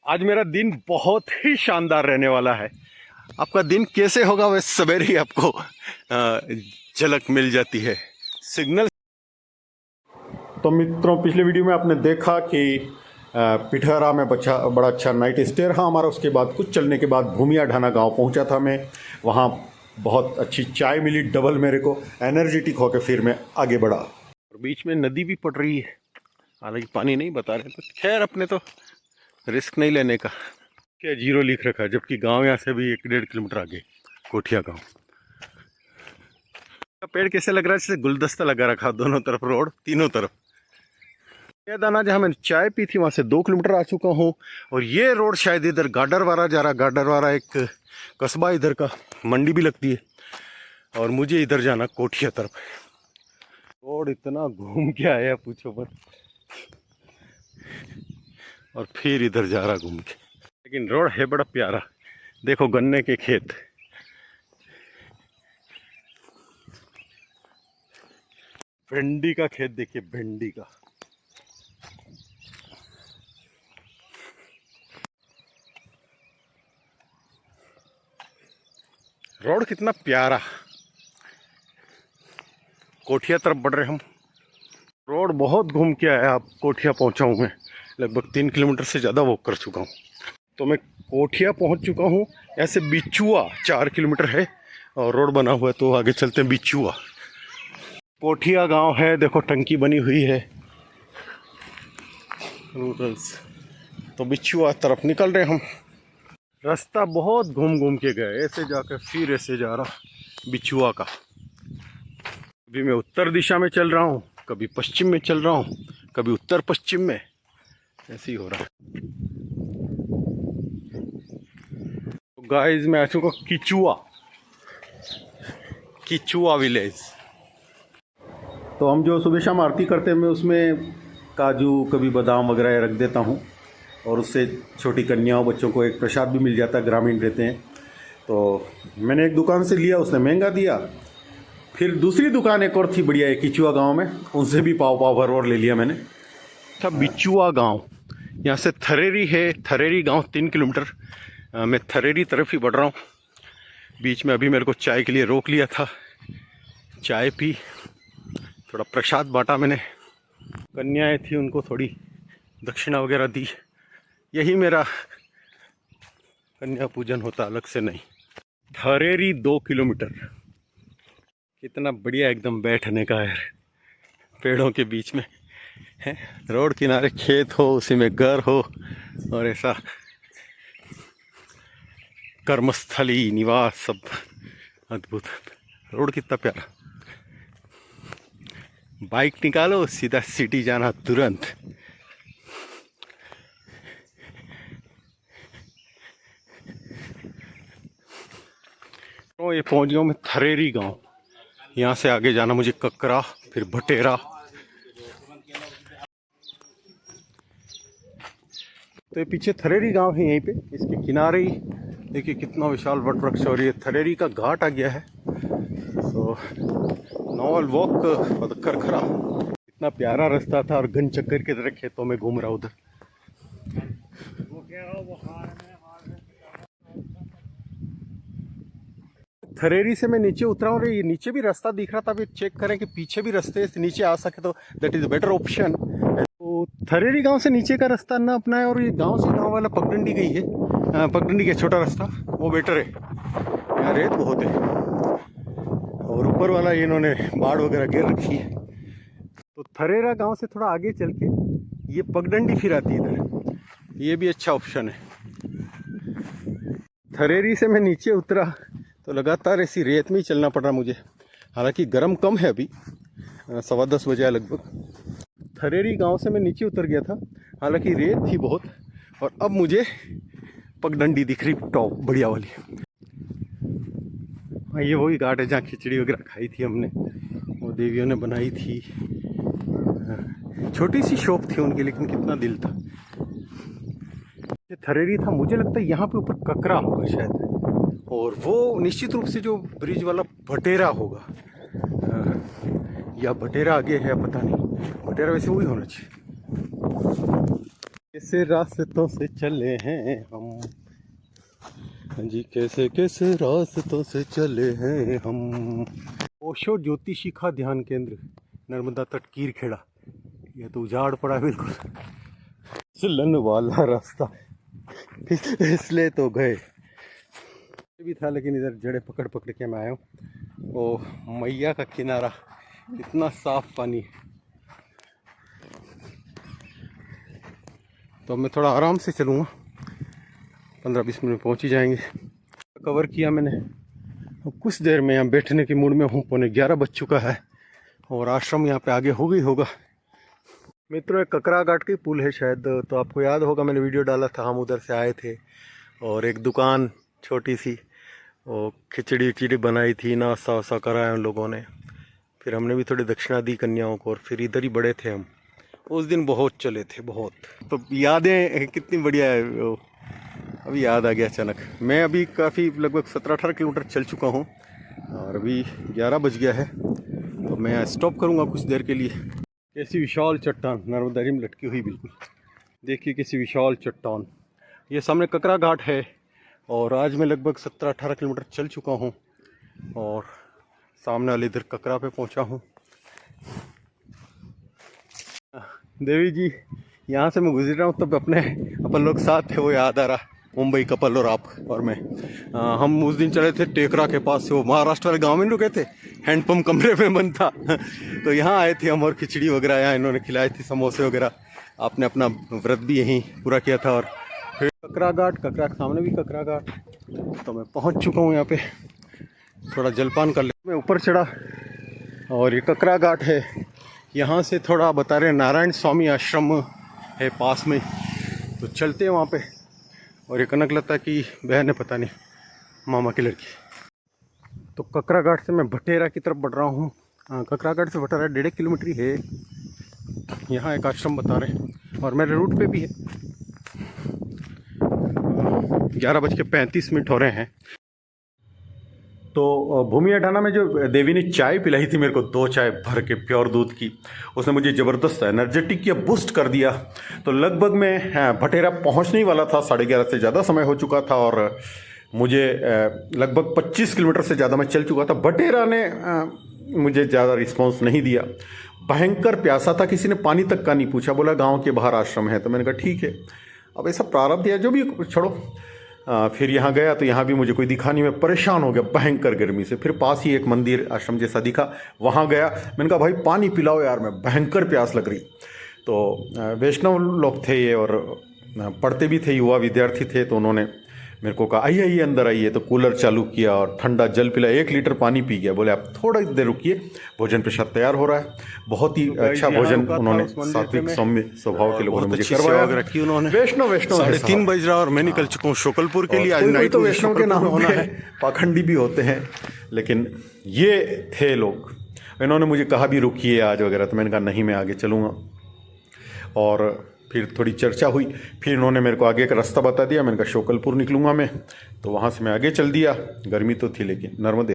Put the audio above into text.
आज मेरा दिन बहुत ही शानदार रहने वाला है। आपका दिन कैसे होगा वह सवेरे ही आपको झलक मिल जाती है। सिग्नल। तो मित्रों, पिछले वीडियो में आपने देखा कि पिठहरा में बड़ा अच्छा नाइट स्टे रहा हमारा। उसके बाद कुछ चलने के बाद भूमिया ढाना गांव पहुंचा था मैं। वहां बहुत अच्छी चाय मिली, डबल मेरे को एनर्जेटिक होकर फिर मैं आगे बढ़ा। और बीच में नदी भी पड़ रही है, हालांकि पानी नहीं बता रहे, तो खैर अपने तो रिस्क नहीं लेने का। क्या जीरो लिख रखा है, जबकि गांव यहाँ से भी 1-1.5 किलोमीटर आगे कोठिया गांव। पेड़ कैसे लग रहा है, जैसे गुलदस्ता लगा रखा, दोनों तरफ रोड, तीनों तरफ। यह दाना जहाँ मैंने चाय पी थी वहाँ से 2 किलोमीटर आ चुका हूँ। और ये रोड शायद इधर गाडरवारा जा रहा। गाडरवारा एक कस्बा इधर का, मंडी भी लगती है। और मुझे इधर जाना कोठिया तरफ। रोड इतना घूम के आया पूछो मत, और फिर इधर जा रहा घूम के। लेकिन रोड है बड़ा प्यारा। देखो गन्ने के खेत, भिंडी का खेत देखिए, भिंडी का। रोड कितना प्यारा। कोठिया तरफ बढ़ रहे हम। रोड बहुत घूम के आया। अब कोठिया पहुंचा हूं मैं, लगभग 3 किलोमीटर से ज़्यादा वॉक कर चुका हूं। तो मैं कोठिया पहुंच चुका हूं। ऐसे बिचुआ 4 किलोमीटर है और रोड बना हुआ है, तो आगे चलते हैं बिचुआ। कोठिया गांव है, देखो टंकी बनी हुई है। रूरल्स। तो बिचुआ तरफ निकल रहे हम। रास्ता बहुत घूम घूम के गए, ऐसे जाकर फिर ऐसे जा रहा बिचुआ का। अभी मैं उत्तर दिशा में चल रहा हूँ, कभी पश्चिम में चल रहा हूँ, कभी उत्तर पश्चिम में, ऐसे ही हो रहा है। तो गाइस मैं आ चुका किचुआ विलेज। तो हम जो सुबह शाम आरती करते हैं, मैं उसमें काजू, कभी बादाम वगैरह रख देता हूँ। और उससे छोटी कन्याओं, बच्चों को एक प्रसाद भी मिल जाता है, ग्रामीण रहते हैं। तो मैंने एक दुकान से लिया, उसने महंगा दिया। फिर दूसरी दुकान एक और थी बढ़िया, एक किचुआ गांव में, उनसे भी पाव भर और ले लिया मैंने। था बिचुआ गांव। यहाँ से थरेरी है, थरेरी गांव 3 किलोमीटर। मैं थरेरी तरफ ही बढ़ रहा हूँ। बीच में अभी मेरे को चाय के लिए रोक लिया था, चाय पी, थोड़ा प्रसाद बांटा मैंने। कन्याएं थी, उनको थोड़ी दक्षिणा वगैरह दी। यही मेरा कन्या पूजन होता, अलग से नहीं। थरेरी 2 किलोमीटर। कितना बढ़िया एकदम बैठने का है, पेड़ों के बीच में है। रोड किनारे खेत हो, उसी में घर हो, और ऐसा कर्मस्थली निवास, सब अद्भुत। रोड कितना प्यारा। बाइक निकालो, सीधा सिटी जाना तुरंत। तो ये पहुंच गया मैं थरेरी गांव। यहाँ से आगे जाना मुझे ककरा, फिर भटेरा। तो ये पीछे थरेरी गांव है, यहीं पे इसके किनारे ही देखिए कितना विशाल वट वृक्ष। और ये थरेरी का घाट आ गया है। तो नॉवल वॉक करखरा। इतना प्यारा रास्ता था, और घन चक्कर की तरह खेतों में घूम रहा उधर। थरेरी से मैं नीचे उतरा हूँ। ये नीचे भी रास्ता दिख रहा था, अभी चेक करें कि पीछे भी रास्ते से नीचे आ सके तो दैट इज बेटर ऑप्शन। तो थरेरी गांव से नीचे का रास्ता ना अपना है, और ये गांव से गांव वाला पगडंडी गई है, पगडंडी का छोटा रास्ता, वो बेटर है। यहाँ रेत बहुत है, और ऊपर वाला इन्होंने बाढ़ वगैरह गिर रखी है। तो थरेरा गांव से थोड़ा आगे चल के ये पगडंडी फिर आती है इधर, ये भी अच्छा ऑप्शन है। थरेरी से मैं नीचे उतरा तो लगातार ऐसी रेत में ही चलना पड़ रहा मुझे। हालांकि गर्म कम है, अभी 10:15 बजे लगभग। थरेरी गांव से मैं नीचे उतर गया था, हालांकि रेत थी बहुत। और अब मुझे पगडंडी दिख रही, टॉप बढ़िया वाली। हाँ, ये वही घाट है जहाँ खिचड़ी वगैरह खाई थी हमने, वो देवियों ने बनाई थी। छोटी सी शॉप थी उनकी, लेकिन कितना दिल था। ये थरेरी था, मुझे लगता है यहाँ पे ऊपर ककरा होगा शायद, और वो निश्चित रूप से जो ब्रिज वाला भटेरा होगा, या भटेरा आगे है पता नहीं। भटेरा वैसे वही होना चाहिए। ये कैसे रास्तों से चले हैं हम, हाँ जी कैसे कैसे रास्तों से चले हैं हम। ओशो ज्योति शिखा ध्यान केंद्र, नर्मदा तट कीरखेड़ा। ये तो उजाड़ पड़ा है बिल्कुल, फिसलन वाला रास्ता, इसलिए तो गए भी था, लेकिन इधर जड़े पकड़ पकड़ के मैं आया हूँ। ओ मैया का किनारा, इतना साफ पानी। तो मैं थोड़ा आराम से चलूँगा, 15-20 मिनट में पहुँच ही जाएंगे। कवर किया मैंने, कुछ देर में यहाँ बैठने की मूड में हूँ। 11:15 बज चुका है और आश्रम यहाँ पे आगे हो गई होगा। मित्रों, एक ककरा घाट की पुल है शायद, तो आपको याद होगा मैंने वीडियो डाला था, हम उधर से आए थे और एक दुकान छोटी सी, वो खिचड़ी उचड़ी बनाई थी, नाश्ता वास्ता कराया उन लोगों ने। फिर हमने भी थोड़ी दक्षिणा दी कन्याओं को और फिर इधर ही बड़े थे हम। उस दिन बहुत चले थे, बहुत। तो यादें कितनी बढ़िया है, अभी याद आ गया अचानक। मैं अभी काफ़ी लगभग 17-18 किलोमीटर चल चुका हूँ और अभी 11 बज गया है, तो मैं स्टॉप करूँगा कुछ देर के लिए। कैसी विशाल चट्टान नर्मदा में लटकी हुई, बिल्कुल देखिए कैसी विशाल चट्टान। ये सामने ककरा घाट है और आज मैं लगभग 17-18 किलोमीटर चल चुका हूँ और सामने वाले इधर ककरा पे पहुँचा हूँ। देवी जी, यहाँ से मैं गुजर रहा हूँ तब अपन लोग साथ थे, वो याद आ रहा। मुंबई कपल और आप और मैं, हम उस दिन चले थे टेकरा के पास से, वो महाराष्ट्र वाले गांव में रुके थे, हैंडपम्प कमरे में बंद था। तो यहाँ आए थे हम और खिचड़ी वगैरह यहाँ इन्होंने खिलाई थी, समोसे वगैरह। आपने अपना व्रत भी यहीं पूरा किया था। और फिर ककरा घाट, ककरा के सामने भी ककरा घाट, तो मैं पहुँच चुका हूँ यहाँ पे। थोड़ा जलपान कर ले, मैं ऊपर चढ़ा और ये ककरा घाट है। यहाँ से थोड़ा बता रहे नारायण स्वामी आश्रम है पास में, तो चलते हैं वहाँ पे। और ये कनकलता की बहन है, पता नहीं मामा की लड़की। तो ककरा घाट से मैं भटेरा की तरफ बढ़ रहा हूँ। ककरा घाट से भटेरा 1.5 किलोमीटर ही है। यहाँ एक आश्रम बता रहे हैं और मेरे रूट पे भी है। 11:35 हो रहे हैं। तो भूमि अठाना में जो देवी ने चाय पिलाई थी मेरे को, 2 चाय भर के प्योर दूध की, उसने मुझे ज़बरदस्त एनर्जेटिक या बूस्ट कर दिया। तो लगभग मैं भटेरा पहुंचने ही वाला था, 11:30 से ज़्यादा समय हो चुका था और मुझे लगभग 25 किलोमीटर से ज़्यादा मैं चल चुका था। भटेरा ने मुझे ज़्यादा रिस्पॉन्स नहीं दिया। भयंकर प्यासा था, किसी ने पानी तक का नहीं पूछा, बोला गाँव के बाहर आश्रम है। तो मैंने कहा ठीक है, अब ऐसा प्रारब्ध है, जो भी छोड़ो। फिर यहाँ गया तो यहाँ भी मुझे कोई दिखा नहीं, मैं परेशान हो गया भयंकर गर्मी से। फिर पास ही एक मंदिर आश्रम जैसा दिखा, वहाँ गया। मैंने कहा भाई पानी पिलाओ यार, मैं भयंकर प्यास लग रही। तो वैष्णव लोग थे ये और पढ़ते भी थे, युवा विद्यार्थी थे। तो उन्होंने मेरे को कहा आइए आइए अंदर आइए। तो कूलर चालू किया और ठंडा जल पिला, 1 लीटर पानी पी गया। बोले आप थोड़ा देर रुकिए, भोजन प्रसाद तैयार हो रहा है। बहुत ही अच्छा भोजन उन्होंने, सात्विक सौम्य स्वभाव के लोगों ने मुझे करवाया। वैष्णव 3:30 बज रहा और मैं निकल चुका हूँ शोकलपुर के लिए। आज नाइट तो वैष्णव के नाम होना है, पाखंडी भी होते हैं, लेकिन ये थे लोग। इन्होंने मुझे कहा भी रुकिए आज वगैरह, तो मैंने कहा नहीं मैं आगे चलूँगा। और फिर थोड़ी चर्चा हुई, फिर इन्होंने मेरे को आगे का रास्ता बता दिया। मैंने कहा शोकलपुर निकलूँगा मैं, तो वहाँ से मैं आगे चल दिया। गर्मी तो थी लेकिन नर्मदे